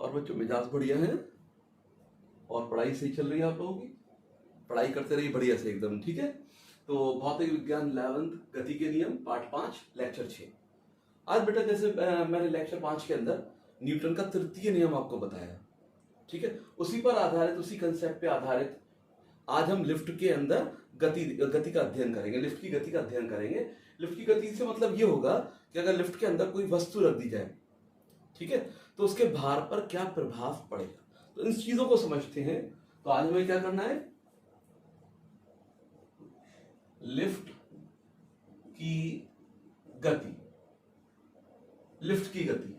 और बच्चों मिजाज बढ़िया है और पढ़ाई सही चल रही है आप लोगों की? पढ़ाई करते रहिए बढ़िया से एकदम, ठीक है। तो भौतिक विज्ञान 11th गति के नियम पार्ट 5 लेक्चर 6। आज बेटा जैसे मैंने लेक्चर 5 के अंदर न्यूटन का तृतीय नियम आपको बताया, ठीक है। उसी पर आधारित, उसी कंसेप्ट पे आधारित आज हम लिफ्ट के अंदर गति का अध्ययन करेंगे, लिफ्ट की गति का अध्ययन करेंगे। लिफ्ट की गति से मतलब ये होगा कि अगर लिफ्ट के अंदर कोई वस्तु रख दी जाए, ठीक है, तो उसके भार पर क्या प्रभाव पड़ेगा। तो इन चीजों को समझते हैं। तो आज हमें क्या करना है, लिफ्ट की गति, लिफ्ट की गति,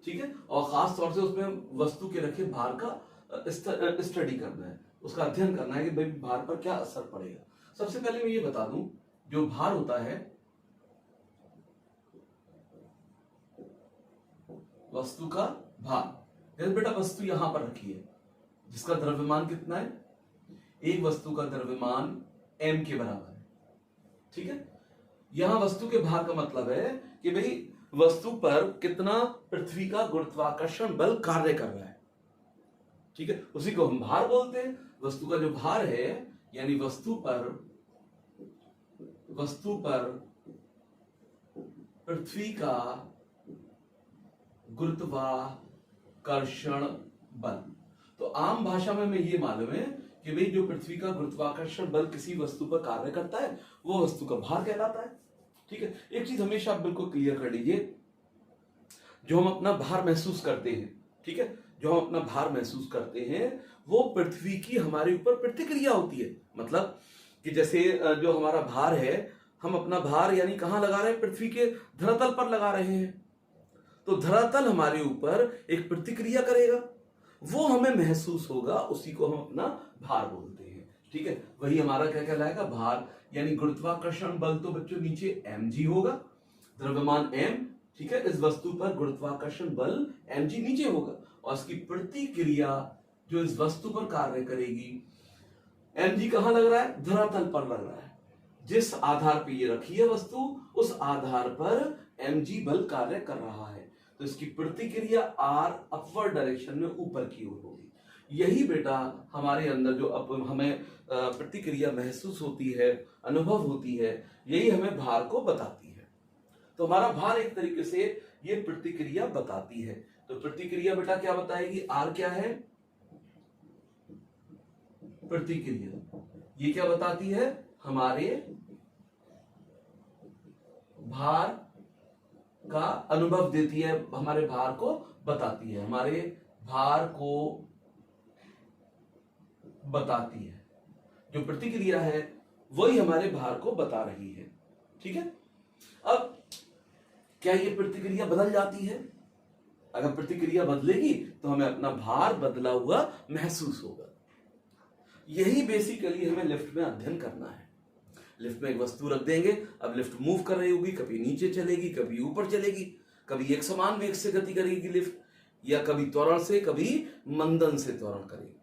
ठीक है। और खास तौर से उसमें वस्तु के रखे भार का स्टडी करना है, उसका अध्ययन करना है कि भाई भार पर क्या असर पड़ेगा। सबसे पहले मैं ये बता दूं, जो भार होता है वस्तु का भार, जैसे बेटा वस्तु यहां पर रखी है जिसका द्रव्यमान कितना है, एक वस्तु का द्रव्यमान m के बराबर है, ठीक है। यहां वस्तु के भार का मतलब है कि भाई वस्तु पर कितना पृथ्वी का गुरुत्वाकर्षण बल कार्य कर रहा है, ठीक है, उसी को हम भार बोलते हैं। वस्तु का जो भार है यानी वस्तु पर पृथ्वी का गुरुत्वाकर्षण बल। तो आम भाषा में हमें ये मालूम है कि भाई जो पृथ्वी का गुरुत्वाकर्षण बल किसी वस्तु पर कार्य करता है वो वस्तु का भार कहलाता है, ठीक है। एक चीज हमेशा आप बिल्कुल क्लियर कर लीजिए, जो हम अपना भार महसूस करते हैं, ठीक है, जो हम अपना भार महसूस करते हैं वो पृथ्वी की हमारे ऊपर प्रतिक्रिया होती है। मतलब कि जैसे जो हमारा भार है, हम अपना भार यानी कहां लगा रहे हैं, पृथ्वी के धरातल पर लगा रहे हैं। तो धरातल हमारे ऊपर एक प्रतिक्रिया करेगा, वो हमें महसूस होगा, उसी को हम अपना भार बोलते हैं, ठीक है। वही हमारा क्या कहलाएगा, भार। यानी गुरुत्वाकर्षण बल तो बच्चों नीचे mg होगा, द्रव्यमान m, ठीक है, इस वस्तु पर गुरुत्वाकर्षण बल mg नीचे होगा और इसकी प्रतिक्रिया जो इस वस्तु पर कार्य करेगी, mg कहां लग रहा है, धरातल पर लग रहा है। जिस आधार पर ये रखी है वस्तु, उस आधार पर mg बल कार्य कर रहा है, तो इसकी प्रतिक्रिया r अपवर्ड डायरेक्शन में ऊपर की ओर होगी। यही बेटा हमारे अंदर जो हमें प्रतिक्रिया महसूस होती है, अनुभव होती है, यही हमें भार को बताती है। तो हमारा भार एक तरीके से ये प्रतिक्रिया बताती है। तो प्रतिक्रिया बेटा क्या बताएगी, r क्या है, प्रतिक्रिया ये क्या बताती है, हमारे भार का अनुभव देती है, हमारे भार को बताती है, हमारे भार को बताती है। जो प्रतिक्रिया है वही हमारे भार को बता रही है, ठीक है। अब क्या ये प्रतिक्रिया बदल जाती है? अगर प्रतिक्रिया बदलेगी तो हमें अपना भार बदला हुआ महसूस होगा। यही बेसिकली हमें लिफ्ट में अध्ययन करना है। लिफ्ट में एक वस्तु रख देंगे, अब लिफ्ट मूव कर रही होगी, कभी नीचे चलेगी, कभी ऊपर चलेगी, कभी एक समान वेग से गति करेगी लिफ्ट, या कभी त्वरण से, कभी मंदन से त्वरण करेगी,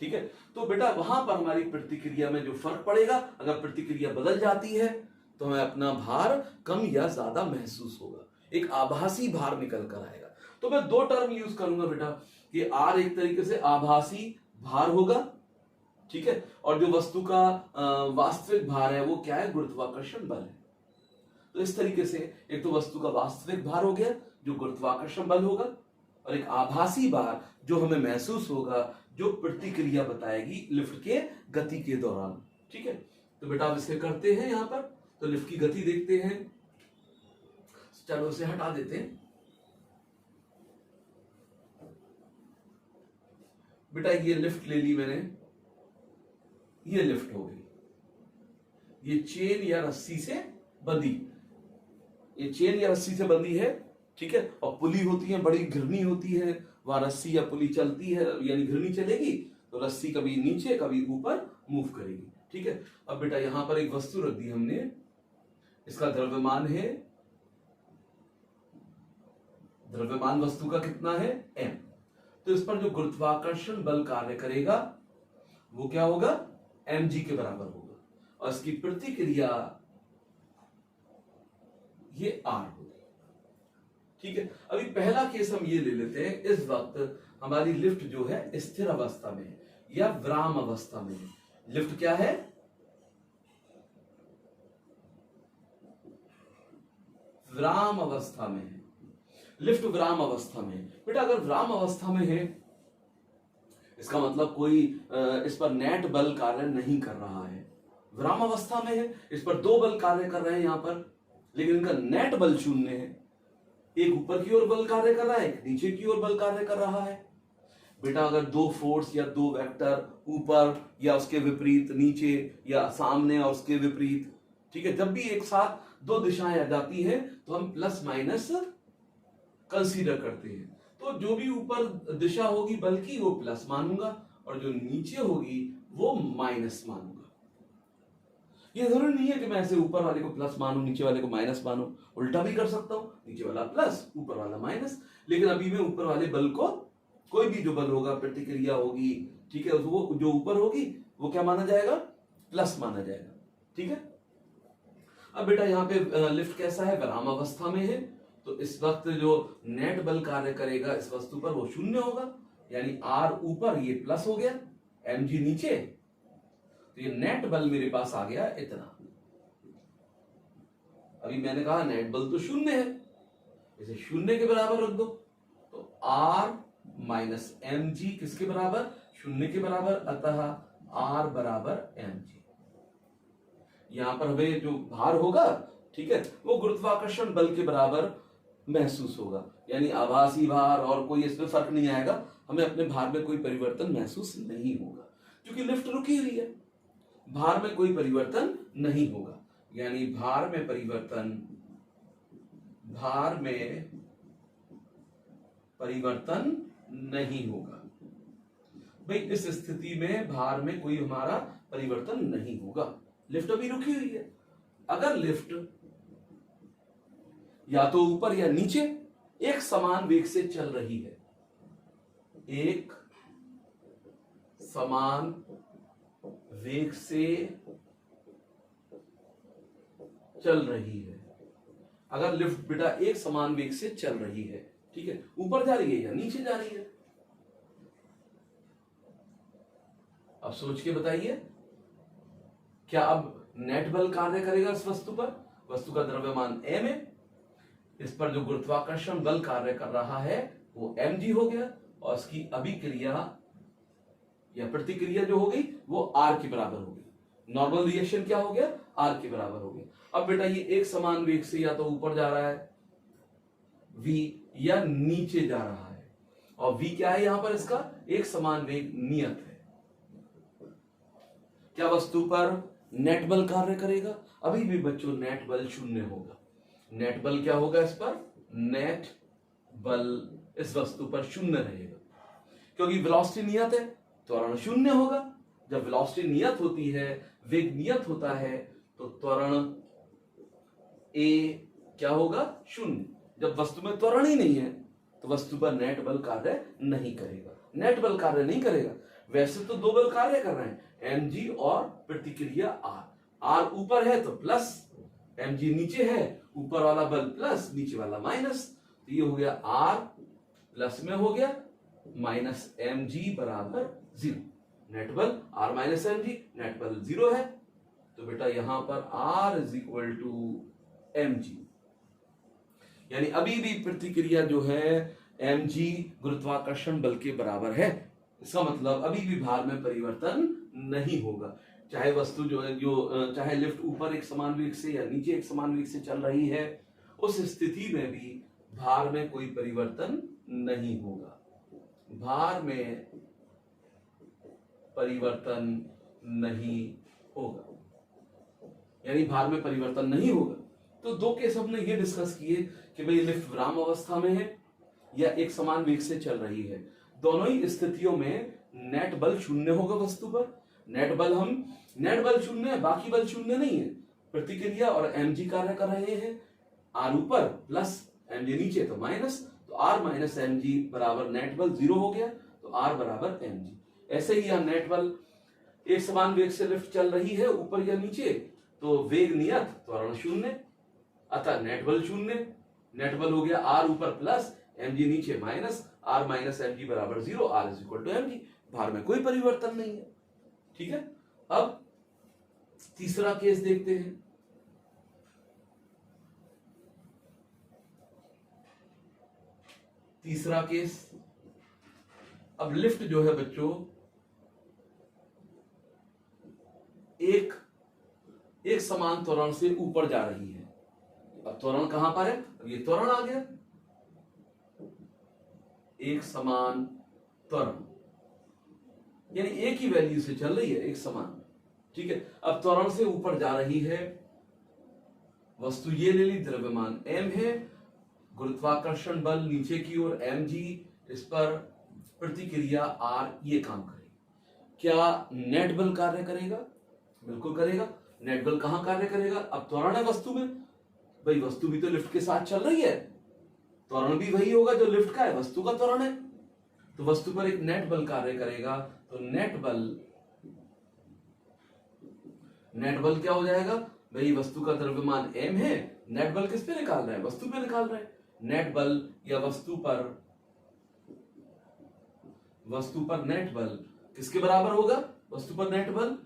ठीक है। तो बेटा वहां पर हमारी प्रतिक्रिया में जो फर्क पड़ेगा, अगर प्रतिक्रिया बदल जाती है तो हमें अपना भार कम या ज्यादा महसूस होगा, एक आभासी भार निकल कर आएगा। तो मैं दो टर्म यूज करूंगा बेटा कि r एक तरीके से आभासी भार होगा, ठीक है, और जो वस्तु का वास्तविक भार है वो क्या है, गुरुत्वाकर्षण बल है। तो इस तरीके से एक तो वस्तु का वास्तविक भार हो गया जो गुरुत्वाकर्षण बल होगा, और एक आभासी भार जो हमें महसूस होगा, जो प्रतिक्रिया बताएगी लिफ्ट के गति के दौरान, ठीक है। तो बेटा अब इसे करते हैं यहां पर, तो लिफ्ट की गति देखते हैं। चलो इसे हटा देते हैं। बेटा ये लिफ्ट ले ली मैंने, ये लिफ्ट हो गई, ये चेन या रस्सी से बंधी, ये चेन या रस्सी से बंधी है, ठीक है। और पुली होती है, बड़ी घिरनी होती है, वहां रस्सी या पुली चलती है, यानी घिरनी चलेगी तो रस्सी कभी नीचे कभी ऊपर मूव करेगी, ठीक है। अब बेटा यहां पर एक वस्तु रख दी हमने, इसका द्रव्यमान है, द्रव्यमान वस्तु का कितना है, m। तो इस पर जो गुरुत्वाकर्षण बल कार्य करेगा वो क्या होगा, mg के बराबर होगा, और इसकी प्रतिक्रिया ये r होगी। ठीक है, अभी पहला केस हम ये ले लेते हैं, इस वक्त हमारी लिफ्ट जो है स्थिर अवस्था में है या विराम अवस्था में है। लिफ्ट क्या है? विराम अवस्था में है। लिफ्ट विराम अवस्था में है। बेटा अगर विराम अवस्था में है इसका मतलब कोई इस पर नेट बल कार्य नहीं कर रहा है। विराम अवस्था में है, इस पर दो बल कार्य कर रहे हैं यहां पर, लेकिन इनका नेट बल शून्य है। एक ऊपर की ओर बल कार्य कर रहा है, एक नीचे की ओर बल कार्य कर रहा है। बेटा अगर दो फोर्स या दो वेक्टर ऊपर या उसके विपरीत नीचे या सामने और उसके विपरीत, ठीक है, जब भी एक साथ दो दिशाएं आ जाती है तो हम प्लस माइनस कंसीडर करते हैं। तो जो भी ऊपर दिशा होगी बल की वो प्लस मानूंगा और जो नीचे होगी वो माइनस मानूंगा। ये जरूरी नहीं है कि मैं ऐसे ऊपर वाले को प्लस मानूं नीचे वाले को माइनस मानूं, उल्टा भी कर सकता हूं, नीचे वाला प्लस ऊपर वाला माइनस। लेकिन अभी मैं ऊपर वाले बल को, कोई भी जो बल होगा, प्रतिक्रिया होगी, ठीक है, वो जो ऊपर होगी वो क्या माना जाएगा? प्लस माना जाएगा। ठीक है, अब बेटा यहाँ पे लिफ्ट कैसा है? विराम अवस्था में है, तो इस वक्त जो नेट बल कार्य करेगा इस वस्तु पर वो शून्य होगा, यानी आर ऊपर ये प्लस हो गया, mg नीचे, तो ये नेट बल मेरे पास आ गया इतना। अभी मैंने कहा नेट बल तो शून्य है, इसे शून्य के बराबर रख दो, तो आर माइनस mg किसके बराबर? शून्य के बराबर, अतः आर बराबर mg। यहां पर हमें जो भार होगा, ठीक है, वो गुरुत्वाकर्षण बल के बराबर महसूस होगा, यानी आभासी भार और कोई इसमें फर्क नहीं आएगा, हमें अपने भार में कोई परिवर्तन महसूस नहीं होगा क्योंकि लिफ्ट रुकी हुई है। भार में कोई परिवर्तन नहीं होगा, यानी भार में परिवर्तन नहीं होगा। भाई इस स्थिति में भार में कोई हमारा परिवर्तन नहीं होगा, लिफ्ट अभी रुकी हुई है। अगर लिफ्ट या तो ऊपर या नीचे एक समान वेग से चल रही है, एक समान वेग से चल रही है, अगर लिफ्ट बेटा एक समान वेग से चल रही है, ठीक है, ऊपर जा रही है या नीचे जा रही है, अब सोच के बताइए, क्या अब नेट बल कार्य करेगा इस वस्तु पर? वस्तु का द्रव्यमान m है, इस पर जो गुरुत्वाकर्षण बल कार्य कर रहा है वो mg हो गया, और इसकी अभिक्रिया या प्रतिक्रिया जो हो गई वो r के बराबर हो गई। नॉर्मल रिएक्शन क्या हो गया? r के बराबर हो गया। अब बेटा ये एक समान वेग से या तो ऊपर जा रहा है v या नीचे जा रहा है, और v क्या है यहां पर? इसका एक समान वेग नियत है। क्या वस्तु पर नेट बल कार्य करेगा? अभी भी बच्चों नेट बल शून्य होगा। नेट बल क्या होगा इस पर? नेट बल इस वस्तु पर शून्य रहेगा, क्योंकि वेलोसिटी नियत है, त्वरण शून्य होगा। जब वेलोसिटी नियत होती है, वेग नियत होता है, तो त्वरण a क्या होगा? शून्य। जब वस्तु में त्वरण ही नहीं है तो वस्तु पर नेट बल कार्य नहीं करेगा। नेट बल कार्य नहीं करेगा, वैसे तो दो बल कार्य कर रहे हैं, mg और प्रतिक्रिया r। r ऊपर है तो प्लस, mg नीचे है, ऊपर वाला बल प्लस, नीचे वाला माइनस, तो ये हो गया r प्लस में हो गया, माइनस mg बराबर 0। नेट बल r माइनस mg, नेट बल 0 है, तो बेटा यहां पर r is equal to mg, यानी अभी भी प्रतिक्रिया जो है mg गुरुत्वाकर्षण बल के बराबर है। इसका मतलब अभी भी भार में परिवर्तन नहीं होगा, चाहे वस्तु जो है चाहे लिफ्ट ऊपर एक समान वेग से या नीचे एक समान वेग से चल रही है, उस स्थिति में भी भार में कोई परिवर्तन नहीं होगा। भार में परिवर्तन नहीं होगा, यानी भार में परिवर्तन नहीं होगा। तो दो केस हमने ये डिस्कस किए कि भाई लिफ्ट विराम अवस्था में है या एक समान वेग से चल रही है। दोनों ही स्थितियों में नेट बल शून्य होगा वस्तु पर। नेट बल शून्य है, बाकी बल शून्य नहीं है। प्रतिक्रिया और mg कार्य कर रहे हैं, r ऊपर प्लस mg नीचे तो माइनस, तो r माइनस mg बराबर नेट बल 0 हो गया, तो r बराबर mg। ऐसे ही यहां नेट बल एक समान वेग से लिफ्ट चल रही है ऊपर या नीचे, तो वेग नियत त्वरण शून्य, अतः नेट बल शून्य, नेट बल हो गया आर ऊपर प्लस mg नीचे माइनस आर माइनस mg बराबर 0, R is equal to mg। भार में कोई परिवर्तन नहीं है। ठीक है, अब तीसरा केस देखते हैं। तीसरा केस, अब लिफ्ट जो है बच्चों एक समान त्वरण से ऊपर जा रही है। अब त्वरण कहां पर है? अब ये त्वरण आ गया, एक समान त्वरण यानी एक ही वैल्यू से चल रही है, एक समान। ठीक है, अब त्वरण से ऊपर जा रही है, वस्तु ये ले ली, द्रव्यमान m है, गुरुत्वाकर्षण बल नीचे की ओर mg, इस पर प्रतिक्रिया r, ये काम करेगी। क्या नेट बल कार्य करेगा? बिल्कुल करेगा। नेट बल कहां कार्य करेगा? अब त्वरण है वस्तु में, भाई वस्तु भी तो लिफ्ट के साथ चल रही है, त्वरण भी वही होगा जो लिफ्ट का है, वस्तु का त्वरण है, तो वस्तु पर एक नेट बल कार्य करेगा। तो नेट बल क्या हो जाएगा? भाई वस्तु का द्रव्यमान m है, नेट बल किस पे निकाल रहे हैं? वस्तु पे निकाल रहे हैं। नेट बल या वस्तु पर नेट बल किसके बराबर होगा? वस्तु पर नेट बल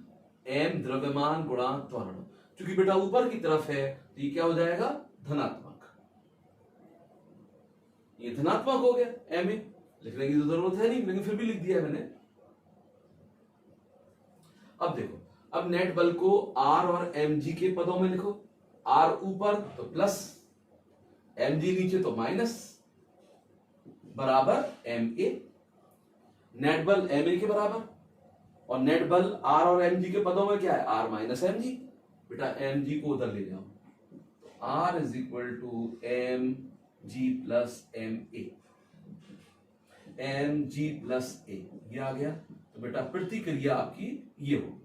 m द्रव्यमान गुणा त्वरण। क्योंकि बेटा ऊपर की तरफ है तो ये क्या हो जाएगा? धनात्मक। ये धनात्मक हो गया, m है, लिखने की तो जरूरत है नहीं, लेकिन फिर भी लिख दिया है मैंने। अब देखो, अब नेट बल को r और mg के पदों में लिखो। r ऊपर तो प्लस, mg नीचे तो माइनस, बराबर ma। नेट बल ma के बराबर, और नेट बल r और mg के पदों में क्या है? r minus mg। बेटा mg को उधर ले जाओ, तो r is equal to mg plus ma, mg plus a, ये आ गया। तो बेटा प्रतिक्रिया आपकी ये हो।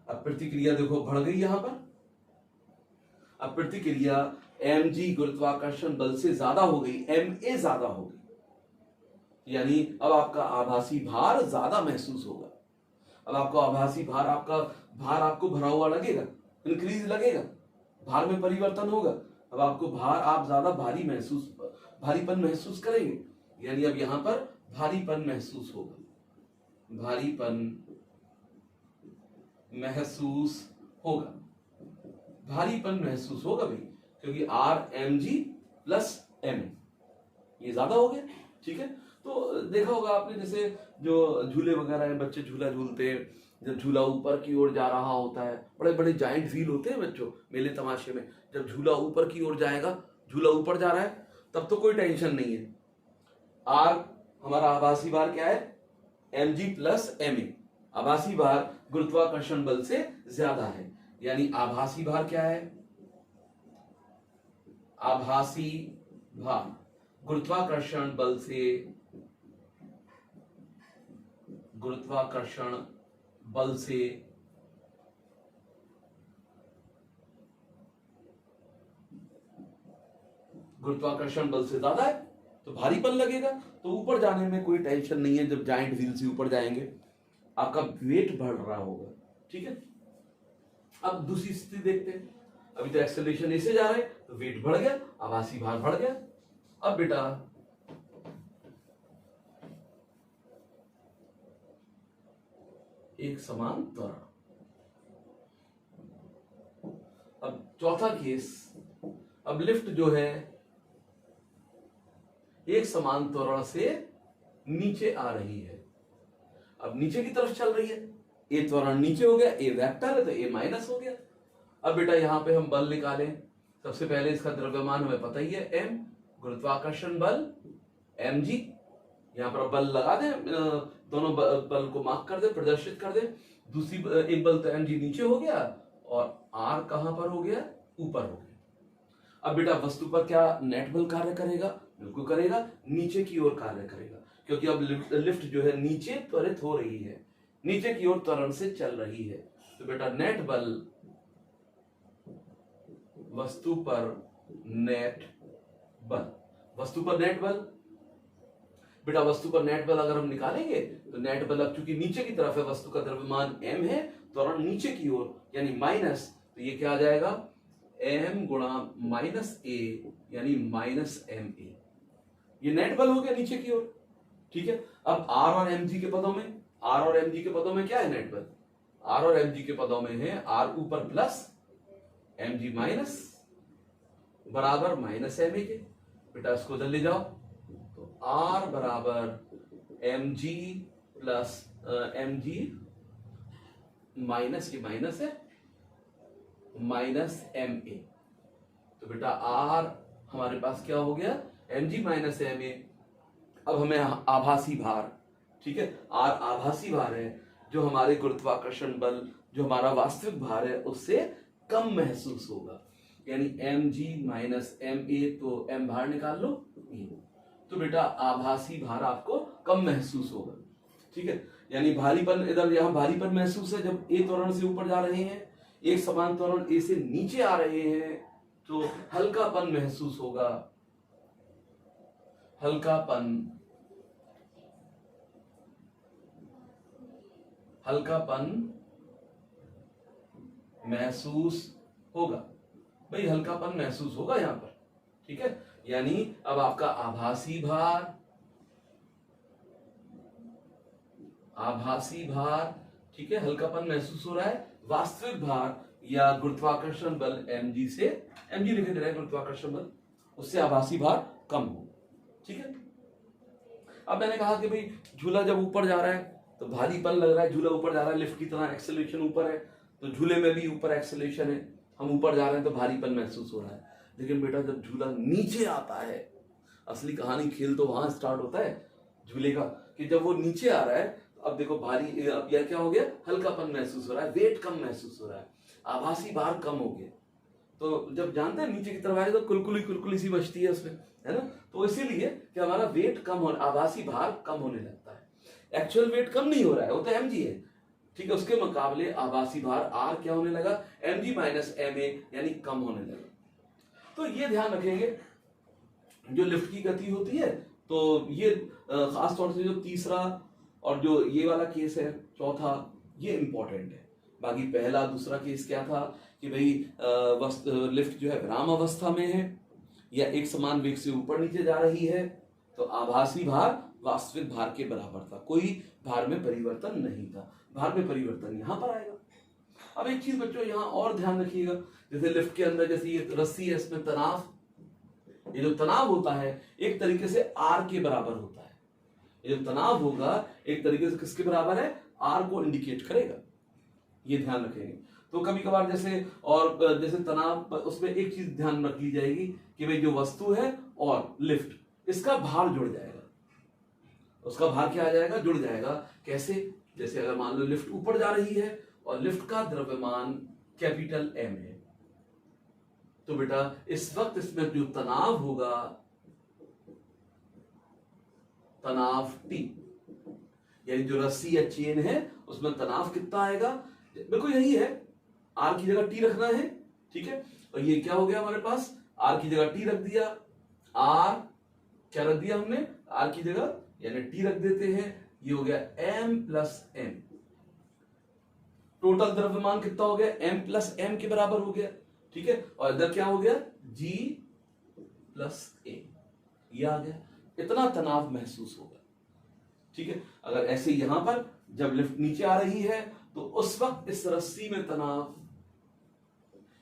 अब प्रतिक्रिया देखो बढ़ गई यहां पर। अब प्रतिक्रिया mg गुरुत्वाकर्षण बल से ज्यादा हो गई, ma ज्यादा हो गई, यानी अब आपका आभासी भार ज्यादा महसूस होगा। अब आपको आभासी भार, आपका भार आपको भरा हुआ लगेगा, इंक्रीज लगेगा, भार में परिवर्तन होगा। अब आपको आप ज्यादा भारीपन महसूस करेंगे, यानी अब यहां पर भारीपन महसूस होगा, भारीपन महसूस होगा भाई, क्योंकि r mg प्लस m, ये ज्यादा हो गया। ठीक है, तो देखा होगा आपने, जैसे जो झूले वगैरह हैं, बच्चे झूला झूलते हैं, जब झूला ऊपर की ओर जा रहा होता है, बड़े बड़े जायंट व्हील होते हैं बच्चों मेले तमाशे में, जब झूला ऊपर की ओर जाएगा, झूला ऊपर जा रहा है, तब तो कोई टेंशन नहीं है। r हमारा आभासी भार क्या है? mg plus ma। आभासी भार गुरुत्वाकर्षण बल से ज्यादा है, यानी आभासी भार क्या है? आभासी भार गुरुत्वाकर्षण बल से ज्यादा है, तो भारीपन लगेगा। तो ऊपर जाने में कोई टेंशन नहीं है, जब जाइंट व्हील से ऊपर जाएंगे आपका वेट बढ़ रहा होगा। ठीक है, अब दूसरी स्थिति देखते हैं। अभी तो एक्सेलरेशन ऐसे जा रहा है, तो वेट बढ़ गया, आभासी भार बढ़ गया। अब बेटा एक समान त्वरण। अब चौथा केस, अब लिफ्ट जो है एक समान त्वरण से नीचे आ रही है, अब नीचे की तरफ चल रही है, ए त्वरण नीचे हो गया, ए वेक्टर है तो ए माइनस हो गया। अब बेटा यहां पे हम बल निकालें। सबसे पहले इसका द्रव्यमान हमें पता ही है m, गुरुत्वाकर्षण बल mg, यहां पर बल लगा दें, दोनों बल को मार्क कर दे, प्रदर्शित कर दे। दूसरी एक बल तो mg नीचे हो गया और r कहां पर हो गया? ऊपर हो गया। अब बेटा वस्तु पर क्या नेट बल कार्य करेगा? बिल्कुल करेगा, नीचे की ओर कार्य करेगा, क्योंकि अब लिफ्ट जो है नीचे त्वरित हो रही है, नीचे की ओर त्वरण से चल रही है। तो बेटा नेट बल वस्तु पर नेट बल, बेटा वस्तु पर नेट बल अगर हम निकालेंगे तो नेट बल अब चूंकि नीचे की तरफ है, वस्तु का द्रव्यमान m है, त्वरण नीचे की ओर यानी माइनस, तो ये क्या आ जाएगा? m गुणा माइनस a, यानी माइनस एम ए। ये नेट बल हो गया नीचे की ओर, ठीक है। अब आर और एम जी के पदों में, आर और एम जी के पदों में क्या है नेट बल? आर और एम जी के पदों में है आर ऊपर प्लस एम जी माइनस बराबर माइनस एम ए के। बेटा इसको उधर ले जाओ, तो आर बराबर M G plus M G minus, ये माइनस है, माइनस एम ए। तो बेटा आर हमारे पास क्या हो गया? M G minus M A. अब हमें आभासी भार, ठीक है, आर आभासी भार है जो हमारे गुरुत्वाकर्षण बल, जो हमारा वास्तविक भार है उससे कम महसूस होगा, यानी M G minus M A. तो एम भार निकाल लो, तो बेटा आभासी भार आपको कम महसूस होगा, ठीक है। यानी भारीपन, इधर यहां भारीपन महसूस है जब ए त्वरण से ऊपर जा रहे हैं, एक समान त्वरण ए से नीचे आ रहे हैं तो हल्कापन महसूस होगा, हल्कापन, हल्कापन महसूस होगा। भाई हल्कापन महसूस होगा यहां पर, ठीक है। यानी अब आपका आभासी भार, आभासी भार, ठीक है, हल्कापन महसूस हो रहा है। वास्तविक भार या गुरुत्वाकर्षण बल mg से, mg लिखे दे रहे हैं गुरुत्वाकर्षण बल, उससे आभासी भार कम हो, ठीक है। अब मैंने कहा कि भाई झूला जब ऊपर जा रहा है तो भारीपन लग रहा है, झूला ऊपर जा रहा है, लिफ्ट की तरह एक्सेलरेशन ऊपर है, तो झूले में भी ऊपर एक्सेलरेशन है, हम ऊपर जा रहे हैं तो भारीपन महसूस हो रहा है। लेकिन बेटा जब झूला नीचे आता है, असली कहानी खेल तो वहां स्टार्ट होता है झूले का, कि जब वो नीचे आ रहा है तो अब देखो भारी, अब यह क्या हो गया? हल्कापन महसूस हो रहा है, वेट कम महसूस हो रहा है, आभासी भार कम हो गया। तो जब जानते हैं नीचे की तरफ आए तो कुलकुली सी बचती है उसमें, है ना। तो इसीलिए कि हमारा वेट कम हो, आभासी भार कम होने लगता है। एक्चुअल वेट कम नहीं हो रहा है, वो तो mg है, ठीक है, उसके मुकाबले आभासी भार r क्या होने लगा? mg माइनस ma, यानी कम होने लगा। तो ये ध्यान रखेंगे जो लिफ्ट की गति होती है, तो ये खास तौर से जो तीसरा और जो ये वाला केस है चौथा, ये इंपॉर्टेंट है। बाकी पहला दूसरा केस क्या था कि भाई लिफ्ट जो है विराम अवस्था में है या एक समान वेग से ऊपर नीचे जा रही है, तो आभासी भार वास्तविक भार के बराबर था, कोई भार में परिवर्तन नहीं था। भार में परिवर्तन यहां पर आएगा। अब एक चीज बच्चों यहां और ध्यान रखिएगा, जैसे लिफ्ट के अंदर जैसे ये रस्सी है, इसमें तनाव, ये जो तनाव होता है एक तरीके से आर के बराबर होता है। ये जो तनाव होगा एक तरीके से किसके बराबर है? आर को इंडिकेट करेगा, ये ध्यान रखेंगे। तो कभी कभार जैसे, और जैसे तनाव, उसमें एक चीज ध्यान रख ली जाएगी कि भाई जो वस्तु है और लिफ्ट, इसका भार जुड़ जाएगा, उसका भार क्या आ जाएगा? जुड़ जाएगा। कैसे? जैसे अगर मान लो लिफ्ट ऊपर जा रही है और लिफ्ट का द्रव्यमान कैपिटल M है, तो बेटा इस वक्त इसमें जो तनाव होगा, तनाव T, यानी जो रस्सी या चेन है उसमें तनाव कितना आएगा? बिल्कुल यही है, R की जगह T रखना है, ठीक है। और ये क्या हो गया हमारे पास? R की जगह T रख दिया, R क्या रख दिया हमने? R की जगह यानी T रख देते हैं, ये हो गया M प्लस M। टोटल द्रव्यमान कितना हो गया? M प्लस M के बराबर हो गया, ठीक है। और इधर क्या हो गया? G प्लस A, ये आ गया। इतना तनाव महसूस होगा, ठीक है। अगर ऐसे यहां पर जब लिफ्ट नीचे आ रही है तो उस वक्त इस रस्सी में तनाव,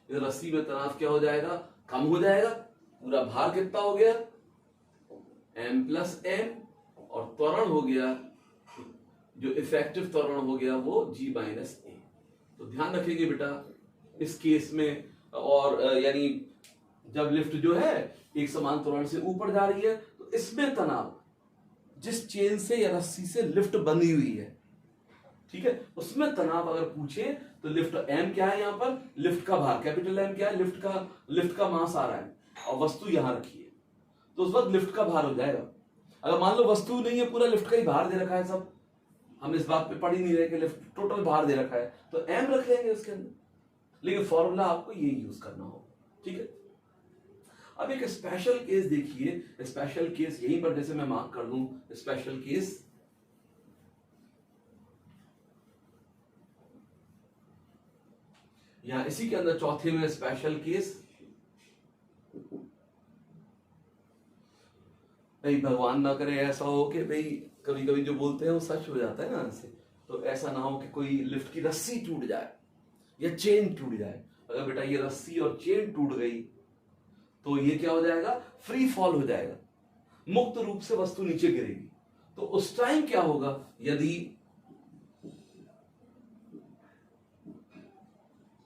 इस रस्सी में तनाव क्या हो जाएगा? कम हो जाएगा। पूरा भार कितना हो गया? M प्लस M, और त्वरण हो गया, जो इफेक्टिव त्वरण हो गया वो G माइनस A। तो ध्यान रखेंगे बेटा इस केस में, और यानी जब लिफ्ट जो है एक समान त्वरण से ऊपर जा रही है तो इसमें तनाव, जिस चेन से या रस्सी से लिफ्ट बनी हुई है, ठीक है, उसमें तनाव अगर पूछे तो लिफ्ट M क्या है? यहां पर लिफ्ट का भार कैपिटल M क्या है? लिफ्ट का मास आ रहा है और वस्तु यहां रखी है, तो उस वक्त लिफ्ट का भार हो जाएगा। अगर मान लो वस्तु नहीं है, पूरा लिफ्ट का ही भार दे रखा है, सब हम इस बात पे पढ़ ही नहीं रहे कि लिफ्ट टोटल भार दे रखा है, तो M रख लेंगे उसके अंदर, लेकिन फॉर्मूला आपको ये यूज करना होगा, ठीक है। अब एक स्पेशल केस देखिए, स्पेशल केस यहीं पर जैसे मैं मार्क कर दूं, स्पेशल केस, या इसी के अंदर चौथे में स्पेशल केस, भाई भगवान ना करे ऐसा हो कि भाई कभी कभी जो बोलते हैं वो सच हो जाता है ना ऐसे, तो ऐसा ना हो कि कोई लिफ्ट की रस्सी टूट जाए या चेन टूट जाए। अगर बेटा ये रस्सी और चेन टूट गई तो ये क्या हो जाएगा, फ्री फॉल हो जाएगा, मुक्त रूप से वस्तु नीचे गिरेगी। तो उस टाइम क्या होगा, यदि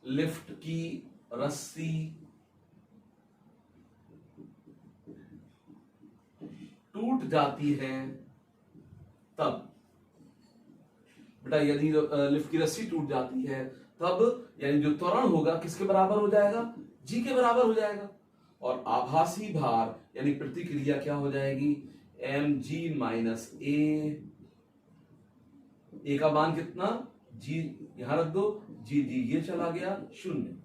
लिफ्ट की रस्सी टूट जाती है तब, बेटा यदि लिफ्ट की रस्सी टूट जाती है तब यानी जो त्वरण होगा किसके बराबर हो जाएगा, जी के बराबर हो जाएगा। और आभासी भार यानी प्रतिक्रिया क्या हो जाएगी, एम जी माइनस ए का मान कितना, जी यहां रख दो, जी जी ये चला गया शून्य।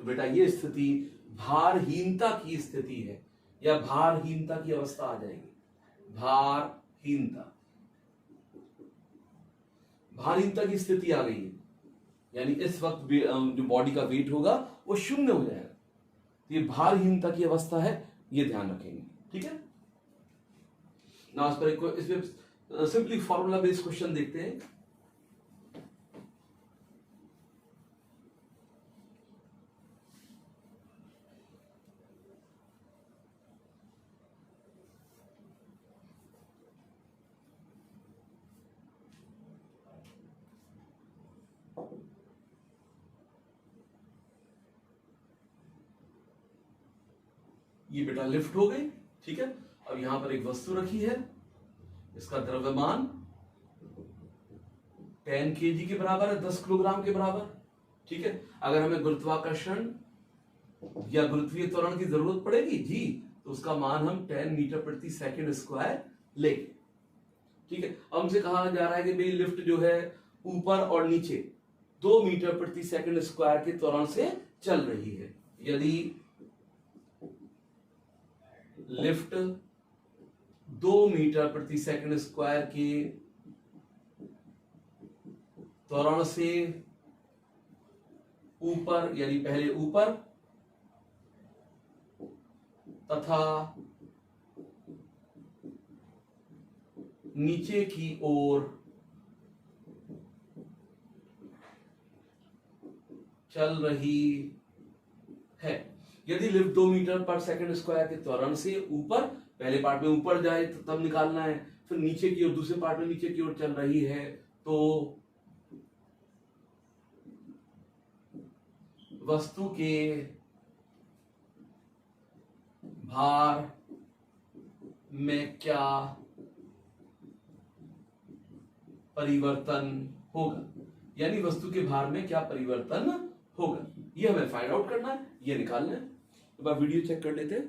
तो बेटा ये स्थिति भारहीनता की स्थिति है या भारहीनता की अवस्था आ जाएगी, भारहीनता, भारहीनता की स्थिति आ गई है, यानी इस वक्त जो बॉडी का वेट होगा वो शून्य हो जाएगा। तो ये भारहीनता की अवस्था है, ये ध्यान रखेंगे, ठीक है ना। इस पर इसमें सिंपली फॉर्मूला बेस्ड क्वेश्चन देखते हैं। ये बेटा लिफ्ट हो गई, ठीक है। अब यहां पर एक वस्तु रखी है, इसका द्रव्यमान 10 kg के बराबर है, 10 किलोग्राम के बराबर, ठीक है। अगर हमें गुरुत्वाकर्षण या गुरुत्वीय त्वरण की जरूरत पड़ेगी जी, तो उसका मान हम 10 मीटर प्रति सेकंड स्क्वायर लेंगे, ठीक है। अब हमसे कहा जा रहा है कि भाई लिफ्ट जो है ऊपर और नीचे 2 मीटर प्रति सेकंड स्क्वायर के त्वरण से चल रही है। यदि लिफ्ट 2 मीटर प्रति सेकंड स्क्वायर के त्वरण से ऊपर यानी पहले ऊपर तथा नीचे की ओर चल रही है। यदि लिफ्ट 2 मीटर पर सेकंड स्क्वायर के त्वरण से ऊपर, पहले पार्ट में ऊपर जाए तो तब निकालना है, फिर नीचे की ओर दूसरे पार्ट में नीचे की ओर चल रही है, तो वस्तु के भार में क्या परिवर्तन होगा, यानी वस्तु के भार में क्या परिवर्तन होगा, ये हमें फाइंड आउट करना है, ये निकालना है। एक बार वीडियो चेक कर लेते हैं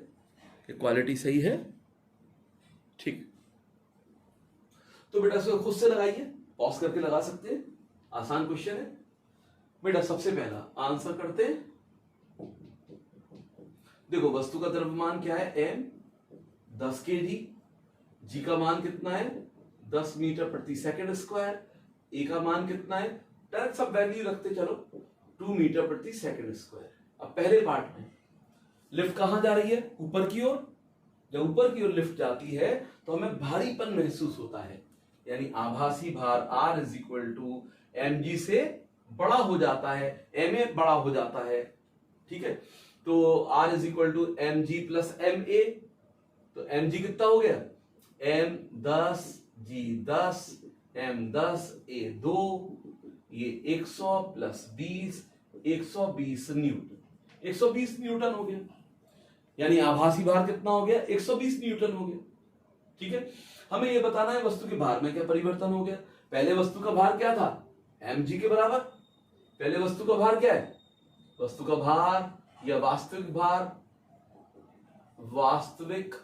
कि क्वालिटी सही है, ठीक। तो बेटा इसको खुद से लगाइए, पॉज करके लगा सकते हैं, आसान क्वेश्चन है। बेटा सबसे पहला आंसर करते हैं। देखो वस्तु का द्रव्यमान क्या है, m 10 kg, g का मान कितना है 10 मीटर प्रति सेकंड स्क्वायर, a का मान कितना है, डायरेक्ट सब वैल्यू रखते चलो 2 मीटर प्रति सेकंड स्क्वायर। अब पहले पार्ट में लिफ्ट कहां जा रही है, ऊपर की ओर। जब ऊपर की ओर लिफ्ट जाती है तो हमें भारीपन महसूस होता है, यानी आभासी भार R is equal to mg से बड़ा हो जाता है, ma बड़ा हो जाता है, ठीक है। तो R is equal to mg plus ma, तो mg कितना हो गया, m 10 g 10 m 10 a 2, ये 100 प्लस 20 120 न्यूटन, 120 न्यूटन हो गया, यानी आभासी भार कितना हो गया 120 न्यूटन हो गया, ठीक है। हमें यह बताना है वस्तु के भार में क्या परिवर्तन हो गया। पहले वस्तु का भार क्या था, mg के बराबर। पहले वस्तु का भार क्या है, वस्तु का भार या वास्तविक भार, वास्तविक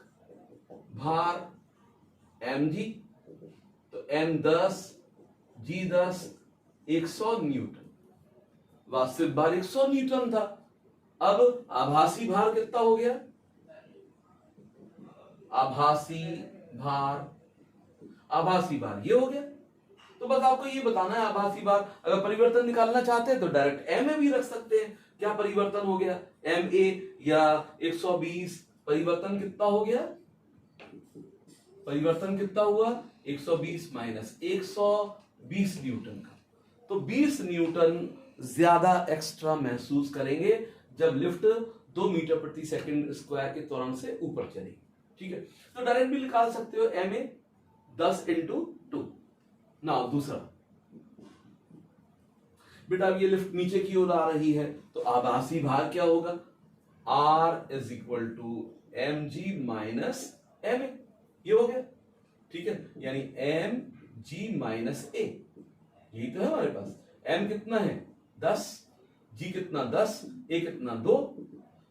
भार mg, तो m 10 g 10 100 न्यूटन, वास्तविक भार 100 न्यूटन था। अब आभासी भार कितना हो गया, आभासी भार ये हो गया। तो बस आपको ये बताना है आभासी भार, अगर परिवर्तन निकालना चाहते हैं तो डायरेक्ट एम ए भी रख सकते हैं। क्या परिवर्तन हो गया, एम ए या 120 परिवर्तन कितना हो गया परिवर्तन कितना हुआ 120 माइनस 120 न्यूटन का। तो 20 न्यूटन ज्यादा एक्स्ट्रा महसूस करेंगे जब लिफ्ट 2 मीटर प्रति सेकंड स्क्वायर के त्वरण से ऊपर चलेगी। ठीक है, तो डायरेक्ट भी निकाल सकते हो एम ए 10 इंटू 2। ना दूसरा बेटा, अब ये लिफ्ट नीचे की ओर आ रही है तो आभासी भार क्या होगा, R is equal to M G minus M A, ये हो गया। ठीक है, यानी एम जी माइनस ए, यही तो है हमारे पास। m कितना है 10, g कितना 10, a कितना 2,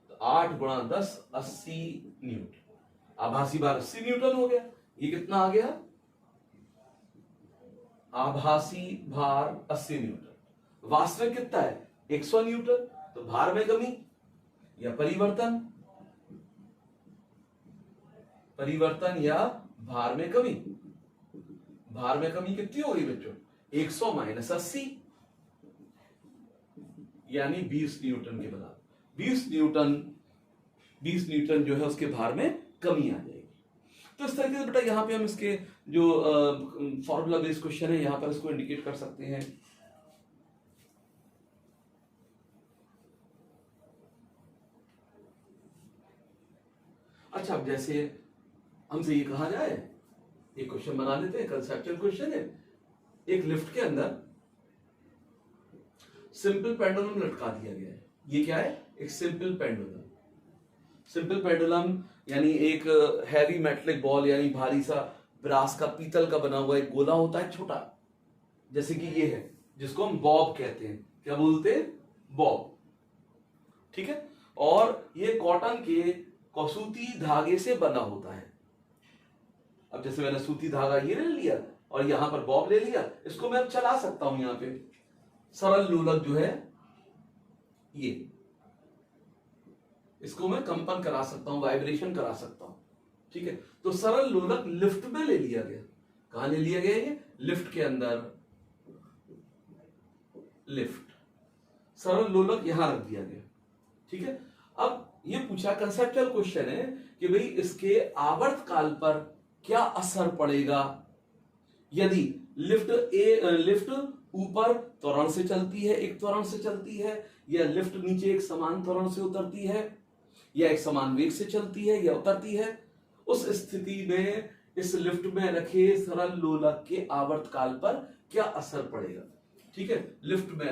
तो 8 गुणा 10 80 न्यूटन। आभासी भार 80 न्यूटन हो गया। ये कितना आ गया, आभासी भार 80 न्यूटन। वास्तविक कितना है 100 न्यूटन। तो भार में कमी या परिवर्तन, परिवर्तन या भार में कमी। भार में कमी कितनी होगी बच्चों, 100 माइनस 80, यानी 20 न्यूटन के बराबर। 20 न्यूटन जो है उसके भार में कमी आ जाएगी। तो इस तरीके से बेटा यहां पे हम इसके जो फॉर्मूला बेस्ड क्वेश्चन है यहां पर इसको इंडिकेट कर सकते हैं। अच्छा, अब जैसे हमसे ये कहा जाए, एक क्वेश्चन बना लेते हैं, कंसेप्चुअल क्वेश्चन है। एक लिफ्ट के अंदर सिंपल पेंडुलम लटका दिया गया है। ये क्या है, एक सिंपल पेंडुलम। सिंपल पेंडुलम यानी एक हैवी मेटलिक बॉल, यानी भारी सा ब्रास का, पीतल का बना हुआ एक गोला होता है छोटा, जैसे कि ये है, जिसको हम बॉब कहते हैं। क्या बोलते हैं, बॉब। ठीक है, और ये कॉटन के कसूती धागे से बना होता है। अब जैसे मैंने सूती धागा ये ले लिया और यहां पर बॉब ले लिया, इसको मैं अब चला सकता हूं। यहां पे सरल लोलक जो है ये, इसको मैं कंपन करा सकता हूं, वाइब्रेशन करा सकता हूं। ठीक है, तो सरल लोलक लिफ्ट में ले लिया गया। कहां ले लिया गया, ये लिफ्ट के अंदर। लिफ्ट, सरल लोलक यहां रख दिया गया। ठीक है, अब ये पूछा, कंसेप्चुअल क्वेश्चन है कि भाई इसके आवर्त काल पर क्या असर पड़ेगा यदि लिफ्ट ऊपर त्वरण से चलती है, एक त्वरण से चलती है, या लिफ्ट नीचे एक समान त्वरण से उतरती है, या एक समान वेग से चलती है या उतरती है। उस स्थिति में इस लिफ्ट में रखे सरल लोलक के आवर्त काल पर क्या असर पड़ेगा। ठीक है, लिफ्ट में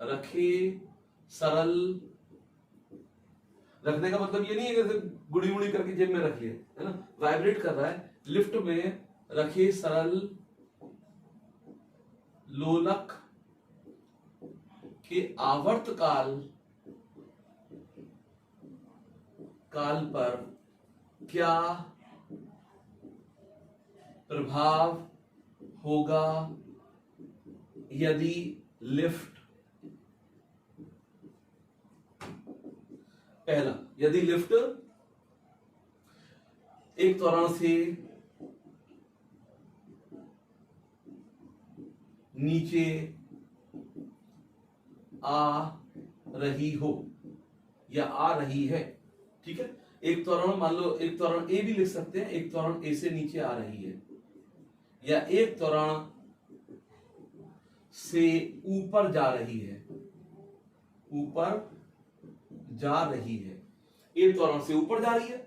रखे सरल, रखने का मतलब ये नहीं है कि गुड़ी गुड़ी करके जेब में रख लिया, है ना, वाइब्रेट कर रहा है। लिफ्ट में रखे सरल लोलक के आवर्त काल पर क्या प्रभाव होगा यदि लिफ्ट, पहला, यदि लिफ्ट एक त्वरण से नीचे आ रही हो या आ रही है। ठीक है, एक त्वरण, मान लो एक त्वरण ए भी लिख सकते हैं, एक त्वरण ए से नीचे आ रही है, या एक त्वरण से ऊपर जा रही है, ऊपर जा रही है। ए त्वरण से ऊपर जा रही है,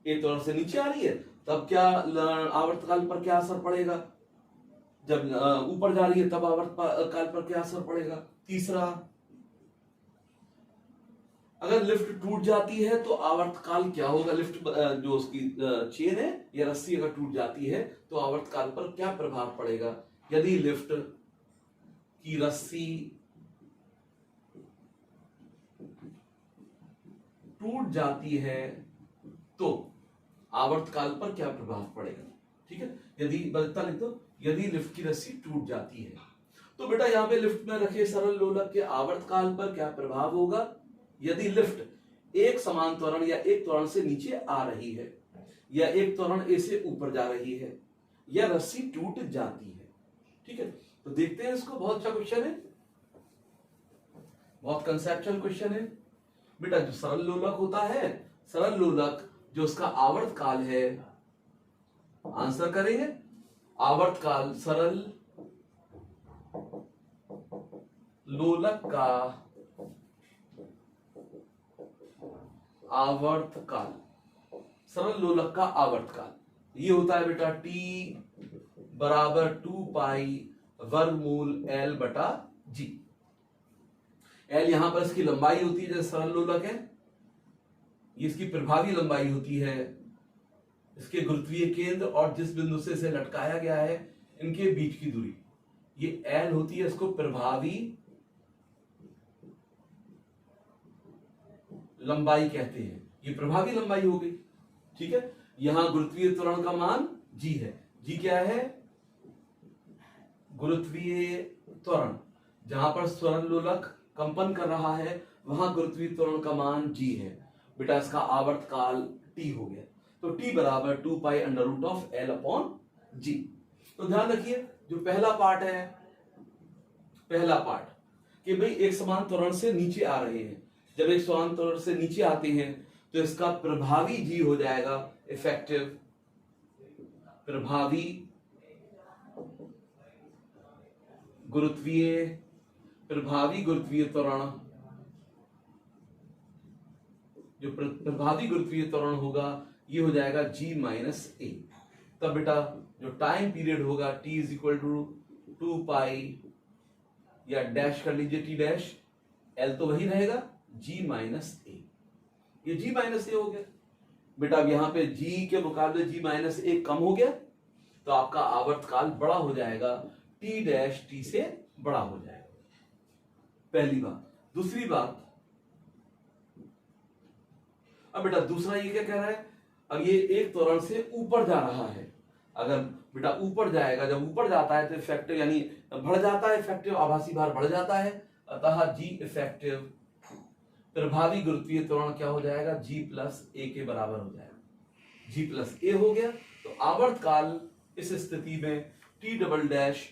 ए त्वरण से नीचे आ रही है, तब क्या आवर्तकाल पर क्या असर पड़ेगा। जब ऊपर जा रही है तब आवर्तकाल पर क्या असर पड़ेगा। तीसरा, अगर लिफ्ट टूट जाती है तो आवर्तकाल क्या होगा। लिफ्ट जो उसकी चेन है या रस्सी अगर टूट जाती है तो आवर्तकाल पर क्या प्रभाव पड़ेगा। यदि लिफ्ट की रस्सी टूट जाती है तो आवर्तकाल पर क्या प्रभाव पड़ेगा। ठीक है, यदि बदलता लिख दो, यदि लिफ्ट की रस्सी टूट जाती है तो बेटा यहां पे लिफ्ट में रखे सरल लोलक के आवर्तकाल पर क्या प्रभाव होगा। यदि लिफ्ट एक समान त्वरण या एक त्वरण से नीचे आ रही है, या एक त्वरण ए से ऊपर जा रही है, या रस्सी टूट जाती है। ठीक है, तो देखते हैं इसको। बहुत अच्छा क्वेश्चन है, बहुत कंसेप्चुअल क्वेश्चन है बेटा। जो सरल लोलक होता है, सरल लोलक जो उसका आवर्त काल है, आंसर करेंगे, आवर्त काल सरल लोलक का आवर्त काल, सरल लोलक का आवर्त काल ये होता है बेटा T बराबर 2 पाई वर्गमूल L बटा G। L यहां पर इसकी लंबाई होती है, जैसे सरल लोलक है, ये इसकी प्रभावी लंबाई होती है, इसके गुरुत्वीय केंद्र और जिस बिंदु से इसे लटकाया गया है इनके बीच की दूरी, ये L होती है, इसको प्रभावी लंबाई कहते हैं, ये प्रभावी लंबाई हो गई। ठीक है, यहां गुरुत्वीय त्वरण का मान G है। G क्या है? गुरुत्वीय त्वरण, जहां पर सरल लोलक कंपन कर रहा है वहां गुरुत्वीय त्वरण का मान G है। बेटा इसका आवर्त काल T हो गया, तो T बराबर 2 pi under root of L upon G। तो ध्यान रखिए जो पहला पार्ट है, पहला पार्ट कि भाई एक समान त्वरण से नीचे आ रहे हैं, जब एक समान त्वरण से नीचे आते हैं तो इसका प्रभावी G हो जाएगा इफेक्टिव, प्रभावी गुरुत्वीय त्वरण, जो प्रभावी गुरुत्वीय त्वरण होगा ये हो जाएगा G माइनस ए। तब बेटा जो टाइम पीरियड होगा T इज इक्वल टू 2 पाई या डैश कर लीजिए T डैश, L तो वही रहेगा G माइनस ए, ये G माइनस ए हो गया। बेटा अब यहां पे G के मुकाबले G माइनस ए कम हो गया तो आपका आवर्त काल बड़ा हो जाएगा, T डैश T से बड़ा हो जाएगा, पहली बात। दूसरी बात, अब बेटा दूसरा ये क्या कह रहा है, अब ये एक त्वरण से ऊपर जा रहा है, अगर बेटा ऊपर जाएगा, जब ऊपर जाता है तो इफेक्टिव यानी बढ़ जाता है, इफेक्टिव आभासी भार बढ़ जाता है, अतः G इफेक्टिव प्रभावी गुरुत्वीय त्वरण क्या हो जाएगा, G प्लस ए के बराबर हो जाएगा, G प्लस ए हो गया। तो आवर्त काल इस स्थिति में T डबल डैश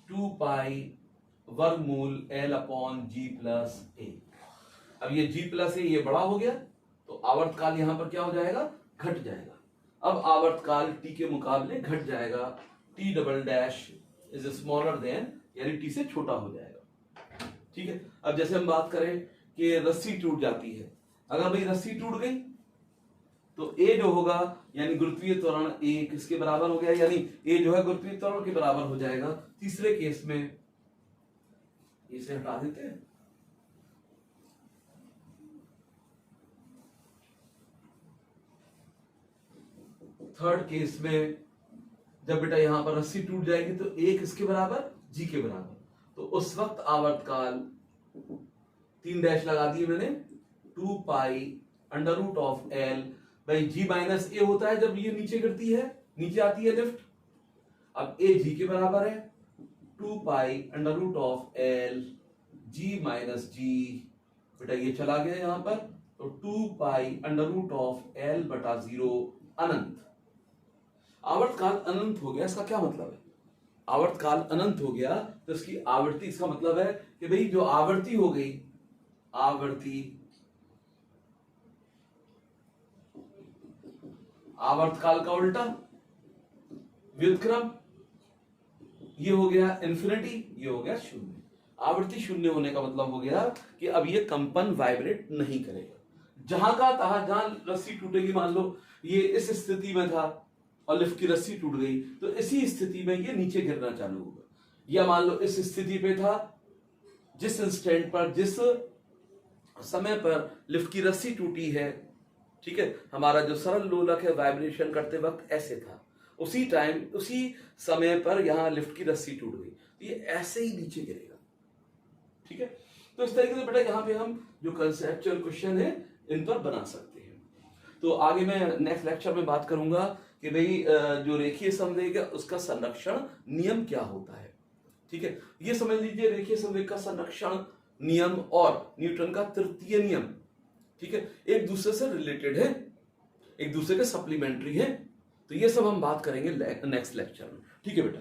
2 पाई वर्गमूल L अपॉन G प्लस ए। अब ये G प्लस ए ये बड़ा हो गया तो आवर्त काल यहां पर क्या हो जाएगा, घट जाएगा। अब आवर्त काल T के मुकाबले घट जाएगा, T double dash is smaller than, यानी T से छोटा हो जाएगा। ठीक है, अब जैसे हम बात करें कि रस्सी टूट जाती है, अगर भाई रस्सी टूट गई तो A जो होगा यानी गुरुत्वीय त्वरण A किसके बराबर हो गया, यानी A जो है गुरुत्वीय त्वरण के बराबर हो जाएगा। तीसरे केस में इसे हटा देते हैं, थर्ड केस में जब बेटा यहां पर रस्सी टूट जाएगी तो A किसके बराबर, G के बराबर, तो उस वक्त आवर्त काल 3 डैश लगा दिए मैंने, 2 pi under root of L by G minus A होता है जब ये नीचे गिरती है, नीचे आती है लिफ्ट। अब A G के बराबर है 2 pi under root of L G minus G, बेटा ये चला गया यहां पर, तो 2 pi under root of L बटा 0 अनंत। आवर्त काल अनंत हो गया, इसका क्या मतलब है, आवर्त काल अनंत हो गया तो इसकी आवृत्ति, इसका मतलब है कि भाई जो आवृत्ति हो गई, आवृत्ति आवर्त काल का उल्टा व्युत्क्रम, ये हो गया इन्फिनिटी, ये हो गया शून्य। आवृत्ति शून्य होने का मतलब हो गया कि अब ये कंपन वाइब्रेट नहीं करेगा, जहां का तहां, जहां रस्सी टूटेगी, मान लो ये इस स्थिति में था और लिफ्ट की रस्सी टूट गई तो इसी स्थिति में ये नीचे गिरना चालू होगा, या मान लो इस स्थिति पे था, जिस इंस्टेंट पर, जिस समय पर लिफ्ट की रस्सी टूटी है, ठीक है, हमारा जो सरल लोलक है वाइब्रेशन करते वक्त ऐसे था, उसी टाइम उसी समय पर यहां लिफ्ट की रस्सी टूट गई तो ये ऐसे ही नीचे गिरेगा। ठीक है, तो इस तरीके से बेटा यहाँ पे हम जो कंसेप्चुअल क्वेश्चन है इन पर बना सकते हैं। तो आगे मैं नेक्स्ट लेक्चर में बात करूंगा कि भाई जो रेखीय संवेग है उसका संरक्षण नियम क्या होता है। ठीक है, ये समझ लीजिए रेखीय संवेग का संरक्षण नियम और न्यूटन का तृतीय नियम, ठीक है, एक दूसरे से रिलेटेड है, एक दूसरे के सप्लीमेंट्री है। तो ये सब हम बात करेंगे नेक्स्ट लेक्चर में। ठीक है बेटा।